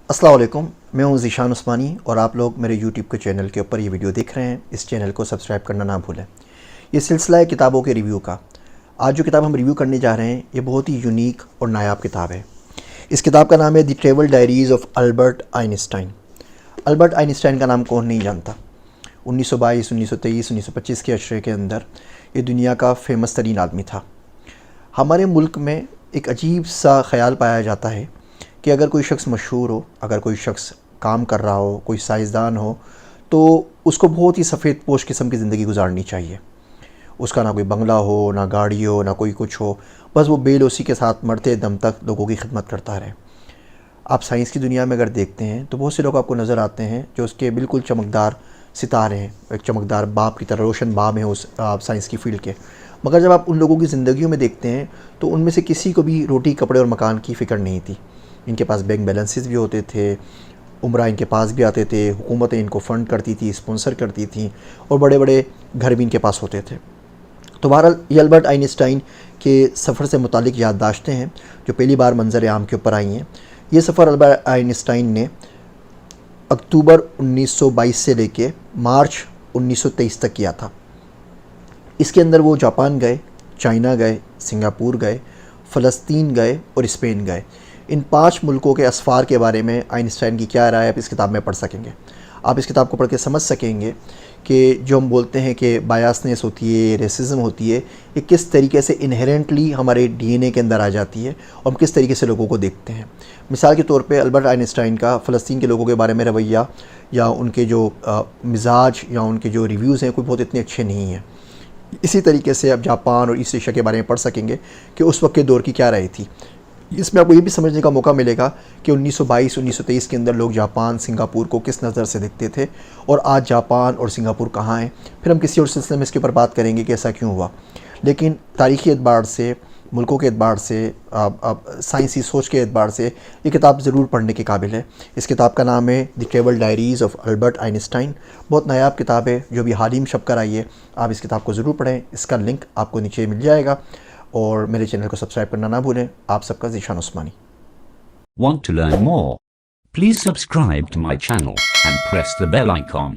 अस्सलाम वालेकुम, मैं हूं ज़ीशान उस्मानी और आप लोग मेरे यूट्यूब के चैनल के ऊपर ये वीडियो देख रहे हैं। इस चैनल को सब्सक्राइब करना ना भूलें। ये सिलसिला है किताबों के रिव्यू का। आज जो किताब हम रिव्यू करने जा रहे हैं ये बहुत ही यूनिक और नायाब किताब है। इस किताब का नाम है the travel diaries of Albert Einstein. Albert Einstein का नाम कौन नहीं जानता। 1922, 1923, 1925 के अशरे के अंदर ये दुनिया का फेमस तरीन आदमी था। हमारे मुल्क में एक अजीब सा ख्याल पाया जाता है कि अगर कोई शख्स मशहूर हो, अगर कोई शख्स काम कर रहा हो, कोई साइंसदान हो, तो उसको बहुत ही सफ़ेद पोश किस्म की ज़िंदगी गुजारनी चाहिए। उसका ना कोई बंगला हो, ना गाड़ी हो, ना कोई कुछ हो, बस वो बेलौसी के साथ मरते दम तक लोगों की खिदमत करता रहे। आप साइंस की दुनिया में अगर देखते हैं तो बहुत से लोग आपको नज़र आते हैं जो उसके बिल्कुल चमकदार सितारे हैं, एक चमकदार बाप की तरह, रोशन बाप हैं उस साइंस की फ़ील्ड के। मगर जब आप उन लोगों की ज़िंदगियों में देखते हैं तो उनमें से किसी को भी रोटी, कपड़े और मकान की फ़िक्र नहीं थी। इनके पास बैंक बैलेंसेस भी होते थे, उमरा इनके पास भी आते थे, हुकूमतें इनको फ़ंड करती थी, स्पॉन्सर करती थी और बड़े बड़े घर भी इनके पास होते थे। तो बहरहाल ये अल्बर्ट आइंस्टाइन के सफ़र से मुतालिक याददाश्तें हैं जो पहली बार मंजर आम के ऊपर आई हैं। ये सफ़र अल्बर्ट आइंस्टाइन ने अक्टूबर 1922 से लेके मार्च 1923 तक किया था। इसके अंदर वो जापान गए, चाइना गए, सिंगापुर गए, फ़लस्तीन गए और स्पेन गए। इन 5 मुल्कों के असफ़ार के बारे में आइंस्टाइन की क्या राय आप इस किताब में पढ़ सकेंगे। आप इस किताब को पढ़ के समझ सकेंगे कि जो हम बोलते हैं कि बायसनेस होती है, रेसिज्म होती है, ये किस तरीके से इनहेरेंटली हमारे डीएनए के अंदर आ जाती है और हम किस तरीके से लोगों को देखते हैं। मिसाल के तौर पे अल्बर्ट आइंस्टाइन का फ़लस्तीन के लोगों के बारे में रवैया या उनके जो मिजाज या उनके जो रिव्यूज़ हैं कोई बहुत इतने अच्छे नहीं हैं। इसी तरीके से आप जापान और ईस्ट एशिया के बारे में पढ़ सकेंगे कि उस वक्त के दौर की क्या राय थी। इसमें आपको ये भी समझने का मौका मिलेगा कि 1922, 1923 के अंदर लोग जापान, सिंगापुर को किस नज़र से देखते थे और आज जापान और सिंगापुर कहाँ हैं। फिर हम किसी और सिलसिले में इसके ऊपर बात करेंगे कि ऐसा क्यों हुआ। लेकिन तारीख़ी एतबार से, मुल्कों के एतबार से, साइंसी सोच के एतबार से ये किताब ज़रूर पढ़ने के काबिल है। इस किताब का नाम है the travel diaries of Albert Einstein. बहुत नायाब किताब है जो अभी हाल ही में छप कर आई है। आप इस किताब को ज़रूर पढ़ें। इसका लिंक आपको नीचे मिल जाएगा और मेरे चैनल को सब्सक्राइब करना ना भूलें। आप सबका ज़ीशान उस्मानी। Want to learn more? Please subscribe to my channel and press the bell icon.